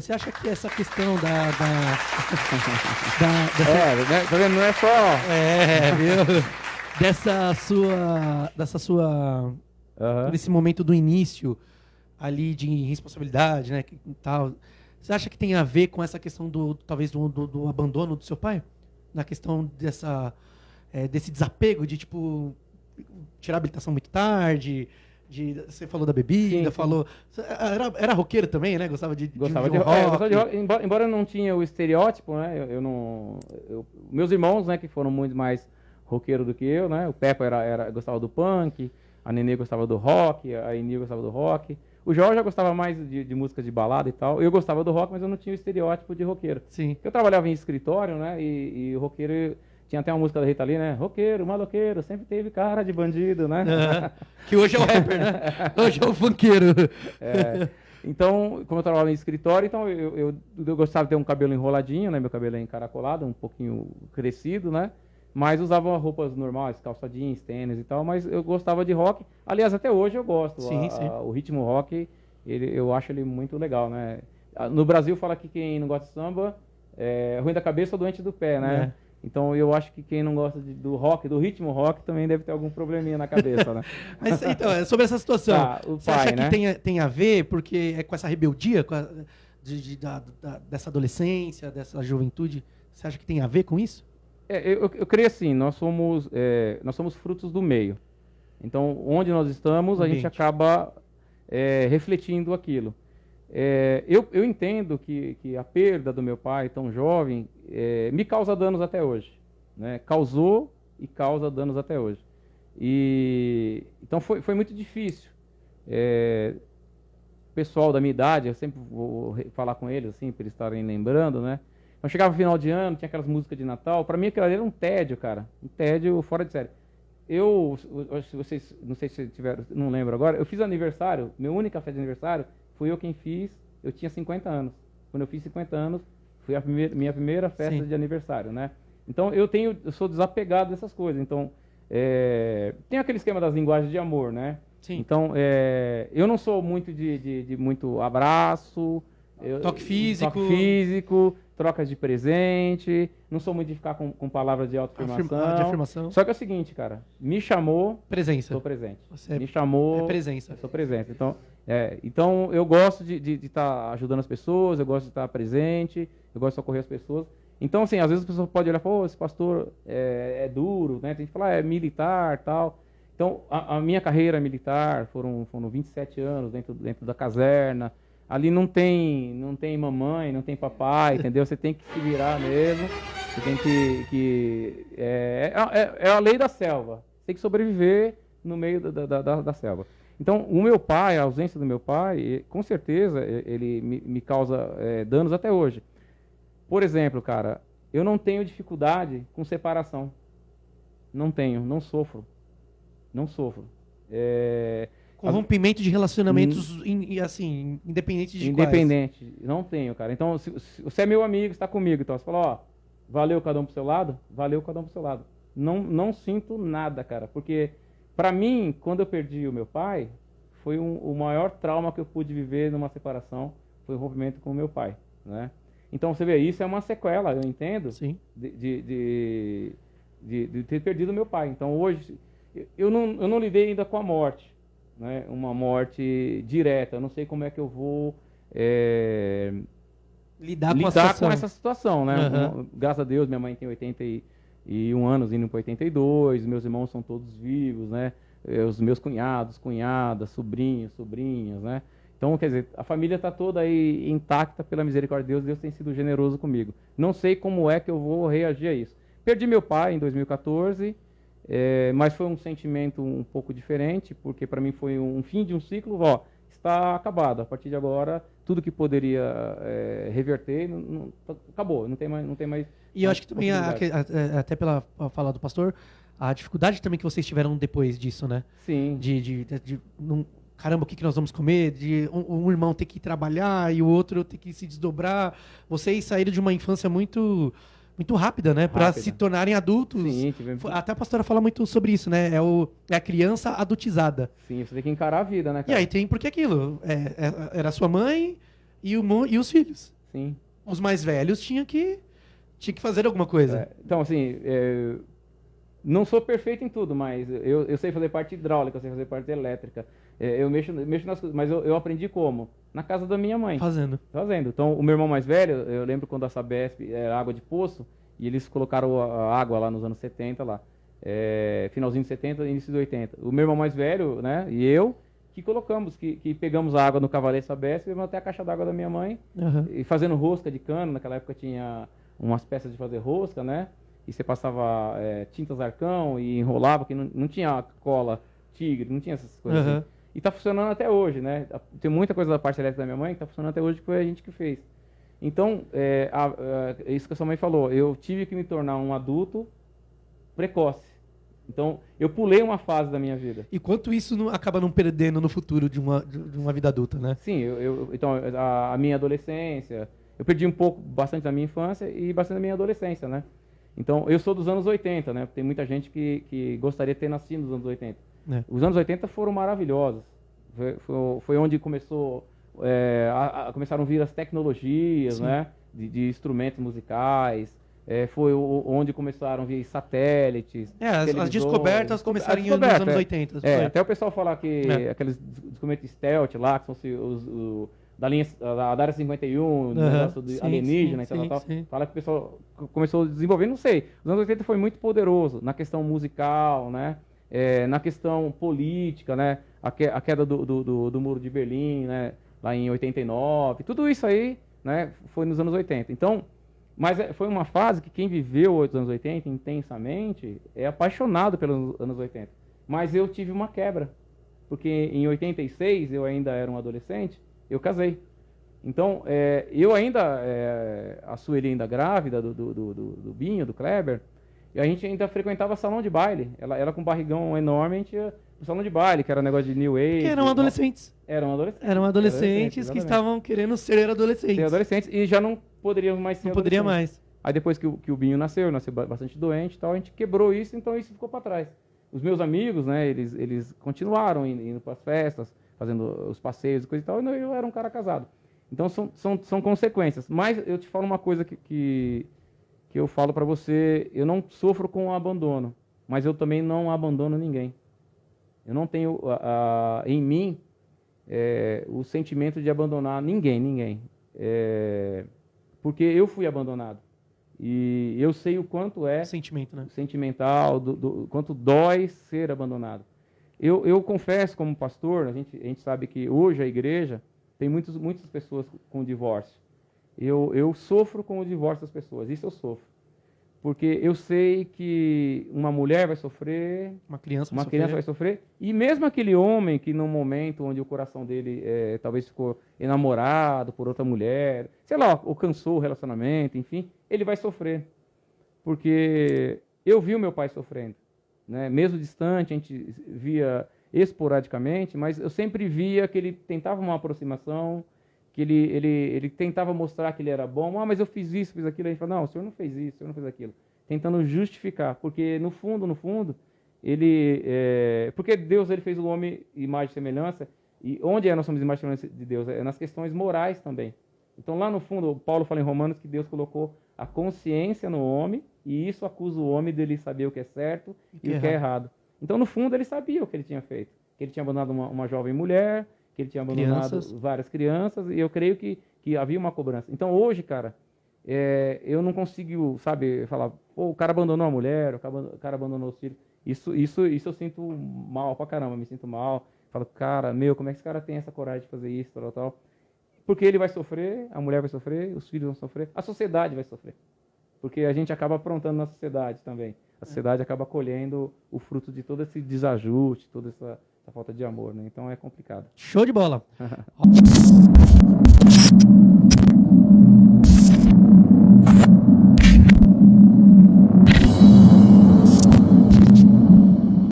Você acha que essa questão Né? Tá vendo? Não é só. viu? Dessa sua Aham. nesse momento do início ali de responsabilidade, né, e tal. Você acha que tem a ver com essa questão talvez do abandono do seu pai? Na questão desse desapego de, tipo, tirar a habilitação muito tarde, você falou da bebida, Sim, sim. falou... Era roqueiro também, né? Gostava de Gostava um rock. gostava de rock. Embora eu não tinha o estereótipo, né? Eu não. Meus irmãos, né, que foram muito mais roqueiros do que eu, né? O Peppa gostava do punk, a Nenê gostava do rock, a Eni gostava do rock. O Jorge já gostava mais de música de balada e tal. Eu gostava do rock, mas eu não tinha o estereótipo de roqueiro. Sim. Eu trabalhava em escritório, né? E o roqueiro. Tinha até uma música da Rita Lee, né? Roqueiro, maloqueiro, sempre teve cara de bandido, né? Que hoje é o rapper, né? Hoje é o funkeiro. Então, como eu trabalhava em escritório, então eu gostava de ter um cabelo enroladinho, né? Meu cabelo é encaracolado, um pouquinho crescido, né? Mas usava roupas normais, calça jeans, tênis e tal, mas eu gostava de rock. Aliás, até hoje eu gosto. Sim, sim. O ritmo rock, eu acho ele muito legal, né? No Brasil fala que quem não gosta de samba é ruim da cabeça ou doente do pé, né? Então eu acho que quem não gosta do rock, do ritmo rock, também deve ter algum probleminha na cabeça, né? Mas então, sobre essa situação, Tá, você acha que tem a ver, porque é com essa rebeldia dessa adolescência, dessa juventude, você acha que tem a ver com isso? Eu creio assim, nós somos frutos do meio. Então, onde nós estamos, a gente acaba refletindo aquilo. Eu entendo que a perda do meu pai tão jovem me causa danos até hoje, né? Causou e causa danos até hoje. Então foi muito difícil. O pessoal da minha idade, eu sempre vou falar com eles assim, para eles estarem lembrando, né? Então chegava no final de ano, tinha aquelas músicas de Natal, para mim aquilo ali era um tédio, cara, um tédio fora de série. Se vocês, não sei se tiveram, não lembro agora, eu fiz aniversário, minha única festa de aniversário, fui eu quem fiz, eu tinha 50 anos. Quando eu fiz 50 anos, foi minha primeira festa de aniversário, né? Então eu sou desapegado dessas coisas. Então, tem aquele esquema das linguagens de amor, né? Sim. Então, eu não sou muito de muito abraço, toque físico, trocas de presente, não sou muito de ficar com palavras de autoafirmação. Só que é o seguinte, cara, me chamou, presença. Sou presente. Você me chamou, presença. Sou presente. Então eu gosto de estar ajudando as pessoas, eu gosto de estar presente, eu gosto de socorrer as pessoas. Então, assim, às vezes a pessoa pode olhar e falar, esse pastor é duro, né? Tem gente que fala, é militar, tal. Então, a minha carreira militar foram 27 anos dentro da caserna. Ali não tem mamãe, não tem papai, entendeu? Você tem que se virar mesmo. Você tem é a lei da selva. Você tem que sobreviver no meio da selva. Então, o meu pai, a ausência do meu pai, com certeza, ele me causa danos até hoje. Por exemplo, cara, eu não tenho dificuldade com separação. Não tenho, não sofro. Não sofro. Com rompimento de relacionamentos, assim, independente de quais. Independente, não tenho, cara. Então, se você é meu amigo, está comigo, então você fala, ó, valeu cada um pro seu lado? Valeu cada um pro seu lado. Não sinto nada, cara, porque pra mim, quando eu perdi o meu pai, foi o maior trauma que eu pude viver numa separação, foi o rompimento com o meu pai, né? Então, você vê, isso é uma sequela, eu entendo, sim, de ter perdido o meu pai. Então, hoje, eu não lidei ainda com a morte, né? Uma morte direta. Eu não sei como é que eu vou lidar com essa situação, né? Graças a Deus, minha mãe tem 81 anos, indo para 82, meus irmãos são todos vivos, né? Os meus cunhados, cunhadas, sobrinhos, sobrinhas, né? Então, quer dizer, a família está toda aí intacta pela misericórdia de Deus. Deus tem sido generoso comigo. Não sei como é que eu vou reagir a isso. Perdi meu pai em 2014, mas foi um sentimento um pouco diferente, porque para mim foi um fim de um ciclo. Ó, está acabado. A partir de agora, tudo que poderia reverter, acabou. Não tem mais. E eu acho que também, até pela fala do pastor, a dificuldade também que vocês tiveram depois disso, né? Sim. Caramba, o que nós vamos comer? De um irmão ter que ir trabalhar e o outro ter que se desdobrar. Vocês saíram de uma infância muito rápida, né? Para se tornarem adultos. Sim, até a pastora fala muito sobre isso, né? É a criança adultizada. Sim, você tem que encarar a vida, né, cara? E aí tem porque aquilo. Era sua mãe e os filhos. Sim. Os mais velhos tinham que fazer alguma coisa. Então, assim, não sou perfeito em tudo, mas eu sei fazer parte hidráulica, eu sei fazer parte elétrica. Eu mexo nas coisas, mas eu aprendi como? Na casa da minha mãe. Fazendo. Então, o meu irmão mais velho, eu lembro quando a Sabesp era água de poço, e eles colocaram a água lá nos anos 70, lá. Finalzinho de 70, início de 80. O meu irmão mais velho, né, e eu, que pegamos a água no Cavalete Sabesp e levamos até a caixa d'água da minha mãe, e fazendo rosca de cano. Naquela época tinha umas peças de fazer rosca, né? E você passava tintas arcão e enrolava, que não tinha cola tigre, não tinha essas coisas assim. E tá funcionando até hoje, né? Tem muita coisa da parte elétrica da minha mãe que tá funcionando até hoje, que foi a gente que fez. Então, isso que a sua mãe falou, eu tive que me tornar um adulto precoce. Então, eu pulei uma fase da minha vida. E quanto isso acaba não perdendo no futuro de uma vida adulta, né? Sim, então, a minha adolescência, eu perdi bastante da minha infância e bastante da minha adolescência, né? Então, eu sou dos anos 80, né? Tem muita gente que gostaria de ter nascido nos anos 80. Os anos 80 foram maravilhosos. Foi onde começaram a vir as tecnologias, né? De instrumentos musicais. Foi onde começaram a vir satélites. As descobertas começaram nos anos 80. Até o pessoal falar que aqueles descobertos stealth lá, que são da linha da área 51, do negócio de alienígena e tal. Fala que o pessoal começou a desenvolver, não sei. Os anos 80 foi muito poderoso na questão musical, né? Na questão política, né? A queda do Muro de Berlim, né? Lá em 89. Tudo isso aí, né? Foi nos anos 80. Então, mas foi uma fase que quem viveu os anos 80 intensamente é apaixonado pelos anos 80. Mas eu tive uma quebra. Porque em 86, eu ainda era um adolescente, eu casei. Então, eu ainda, a Sueli ainda grávida do Binho, do Kleber, e a gente ainda frequentava salão de baile. Ela com um barrigão enorme, a gente ia pro salão de baile, que era negócio de New Age. Porque eram adolescentes. Eram adolescentes que estavam querendo ser adolescentes. E já não poderiam mais ser Não poderia mais. Aí depois que o Binho nasceu bastante doente e tal, a gente quebrou isso, então isso ficou para trás. Os meus amigos, né, eles continuaram indo para as festas, fazendo os passeios e coisa e tal, e eu era um cara casado. Então são consequências. Mas eu te falo uma coisa que eu falo para você, eu não sofro com o abandono, mas eu também não abandono ninguém. Eu não tenho em mim o sentimento de abandonar ninguém. Porque eu fui abandonado. E eu sei o quanto é sentimento, né? Sentimental, quanto dói ser abandonado. Eu confesso, como pastor, a gente sabe que hoje a igreja tem muitas pessoas com divórcio. Eu sofro com o divórcio das pessoas, isso eu sofro. Porque eu sei que uma mulher vai sofrer, uma criança vai sofrer, e mesmo aquele homem que no momento onde o coração dele talvez ficou enamorado por outra mulher, sei lá, ou cansou o relacionamento, enfim, ele vai sofrer. Porque eu vi o meu pai sofrendo, né? Mesmo distante, a gente via esporadicamente, mas eu sempre via que ele tentava uma aproximação, que ele tentava mostrar que ele era bom. Mas eu fiz isso, fiz aquilo. Aí ele falou, não, o senhor não fez isso, o senhor não fez aquilo. Tentando justificar, porque no fundo, porque Deus ele fez o homem imagem e semelhança, e onde nós somos imagem e semelhança de Deus? É nas questões morais também. Então lá no fundo, Paulo fala em Romanos que Deus colocou a consciência no homem, e isso acusa o homem dele saber o que é certo e o que é errado. Então no fundo ele sabia o que ele tinha feito, que ele tinha abandonado uma jovem mulher, que ele tinha abandonado várias crianças, e eu creio que havia uma cobrança. Então hoje, cara, eu não consigo, sabe, falar, pô, o cara abandonou a mulher, o cara abandonou os filhos. Isso eu sinto mal pra caramba, me sinto mal. Falo, cara, como é que esse cara tem essa coragem de fazer isso, tal. Porque ele vai sofrer, a mulher vai sofrer, os filhos vão sofrer, a sociedade vai sofrer. Porque a gente acaba aprontando na sociedade também. A sociedade acaba colhendo o fruto de todo esse desajuste, toda essa falta de amor, né? Então é complicado. Show de bola.